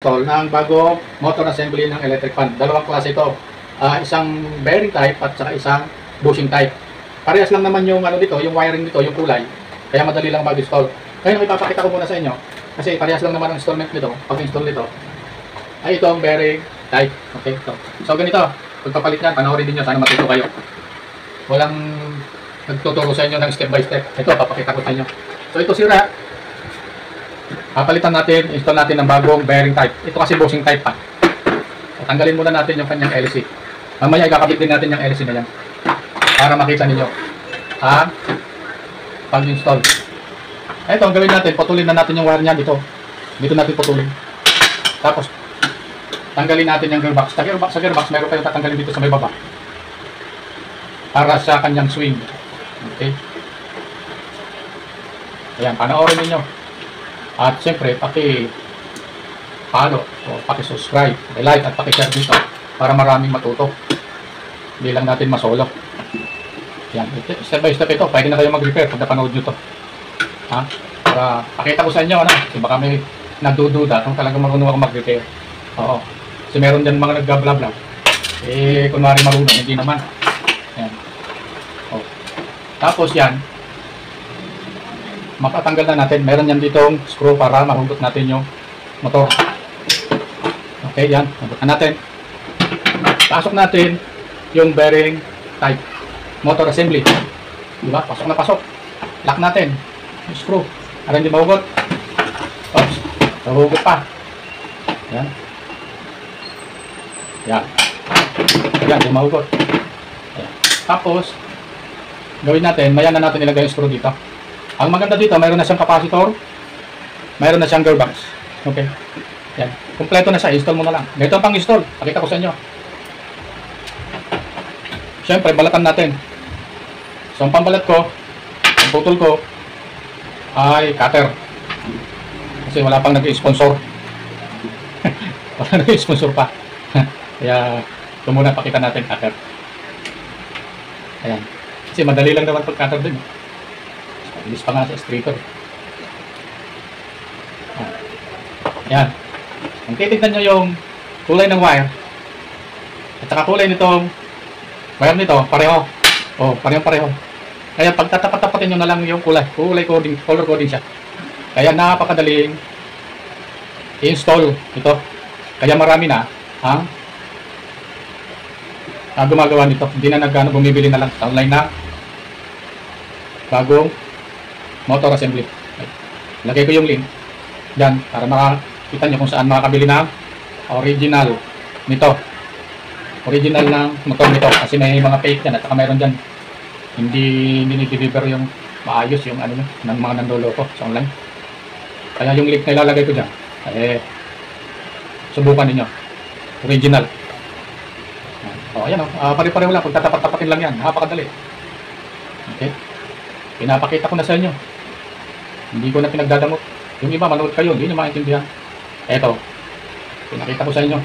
mag-install ng bagong motor assembly ng electric fan. Dalawang klase ito. Isang bearing type at saka isang bushing type. Parehas lang naman yung ano dito, yung wiring dito, yung kulay. Kaya madali lang mag-install. Ngayon ipapakita ko muna sa inyo kasi parehas lang naman ang installment nito. Pag-install nito ay ito ang bearing type. Okay, ito. So ganito, pagpapalit niyan, panoorin din niyo, sana matuto kayo. Walang nagtuturo sa inyo ng step by step. Ito, papakita ko sa inyo. So ito sira. Papalitan natin, install natin ng bagong bearing type. Ito kasi bushing type pa. So, tanggalin muna natin yung kanyang LC. Mamaya ikakabit din natin yung LC na yan para makita ninyo ang pag-install. Ito, ang gawin natin, putulin na natin yung wire niya dito. Dito natin putulin. Tapos, tanggalin natin yung gearbox. Sa gearbox, meron kayong tatanggalin dito sa may baba. Para sa kanyang swing. Okay. Ayan, panoorin ninyo. At siyempre, paki-follow o paki-subscribe, like at paki-share dito para maraming matuto. Hindi lang natin masolo. Yan, step by step ito. Pwede na kayo mag-repair pag napanood nyo to. Ha? Para pakita ko sa inyo, ano? Kasi baka may nagdududa kung talagang marunong ako mag-repair. Oo. Kasi meron dyan mga nag-blabla. Kunwari marunong, hindi naman. Yan. Oh. Tapos yan, mapatanggal na natin. Meron yan ditong screw para mahugot natin yung motor. Okay, yan. Hugot na natin. Pasok natin yung bearing type. Motor assembly. Diba? Pasok na pasok. Lock natin. Yung screw. Para hindi mahugot. Oops. Mahugot pa. Yan. Yan. Yan, hindi mahugot. Yan. Tapos, gawin natin, maya na natin ilagay yung screw dito. Ang maganda dito, mayroon na siyang capacitor, mayroon na siyang gearbox. Okay. Yan. Kompleto na siya. Install mo na lang. Ganito ang pang-install. Pakita ko sa inyo. Siyempre, balatan natin. So, ang pambalat ko, ang putol ko, ay cutter. Kasi wala pang nag-sponsor. Wala nag-sponsor pa. Kaya, ito muna pakita natin cutter. Ayan. Kasi madali lang naman pag-cutter din. Bilis pa nga sa straighter. Yan. Kung titignan nyo yung kulay ng wire at saka kulay nitong wire nito, pareho. O, pareho. Kaya pag tatapat-tapatin nyo na lang yung kulay coding, color coding siya. Kaya napakadaling i-install ito. Kaya marami na ang gumagawa nito. Hindi na bumibili na lang sa online na bagong motor assembly. Lagay ko yung link dyan para makakita nyo kung saan makakabili ng original nito. Original ng motor nito. Kasi may mga fake dyan at saka mayroon dyan hindi nideliver yung maayos yung ano ng mga nandoloko sa online. Kaya yung link na ilalagay ko dyan, subukan ninyo. Original. Ayan pare-pareho lang. Kung tatapat-tapatin lang yan, napakadali. Okay. Pinapakita ko na sa inyo. Hindi ko na pinagdadamot. Yung iba, manood kayo, hindi nyo maintindihan. Eto, pinakita ko sa inyo.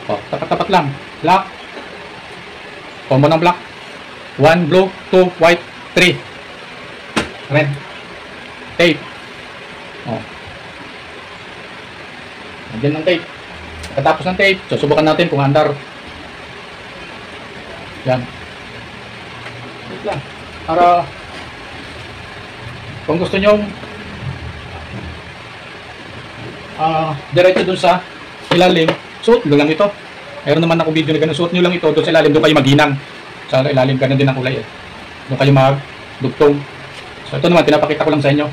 Tapat-tapat lang. Black. Combo ng black. 1 blue, 2 white, 3 red. Tape. Nandiyan ng tape. Pagkatapos ng tape, susubukan natin kung andar. Yan. Wait lang. Para kung gusto nyo diretso dun sa ilalim, suot nyo lang ito. Meron naman ako video na ganun, suot nyo lang ito dun sa ilalim, doon kayo maghinang. Sa ilalim, ganun din ang kulay doon kayo magdugtong. So ito naman, pinapakita ko lang sa inyo.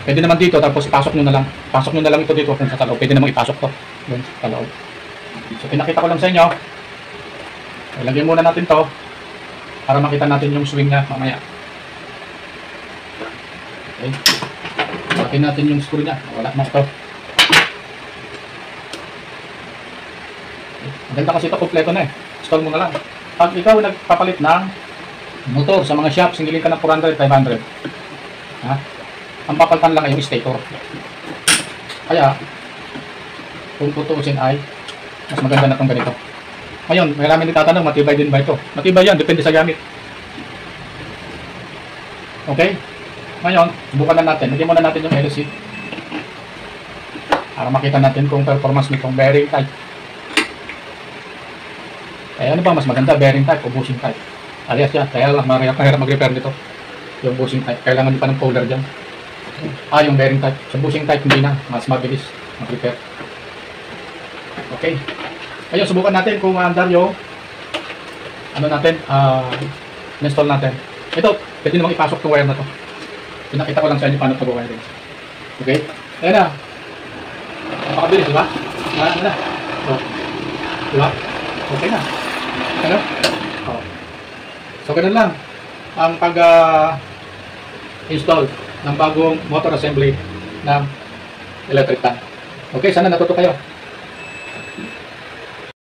Pwede naman dito, tapos ipasok nyo na lang. Pasok nyo na lang ito dito kung sa taloob. Pwede naman ipasok to dun sa taloob. So pinakita ko lang sa inyo. Ilagay muna natin to para makita natin yung swing niya mamaya. Okay. Pakin natin yung screw niya. Wala na ito. Maganda kasi ito, kompleto na Install mo na lang. Pag ikaw nagpapalit ng motor sa mga shop, singilin ka ng 400, 500. Ha? Ang papalitan lang ay yung stator. Kaya, kung tutuusin ay, mas maganda na itong ganito. Ngayon, may namin nitatanong, matibay din ba ito? Matibay yan, depende sa gamit. Okay? Ngayon, subukan na natin. Lagyan muna natin yung LC. para makita natin kung performance nitong bearing type. Ano ba mas maganda, bearing type o bushing type? Alias yan, kaya lang mahirap mag-repair nito. Yung bushing type, kailangan nyo pa ng folder dyan. Yung bearing type. Sa bushing type hindi na, mas mabilis mag-repair. Okay. Ayun, subukan natin kung andar yung install natin. Ito, pwede namang ipasok itong wire na to. Pinakita ko lang sa inyo paano ito wiring. Okay? Ayan na. Napakabilis, diba? Ano na? Diba? Okay na. Ano? So, ganun lang ang pag-install ng bagong motor assembly ng electric fan. Okay, sana natuto kayo.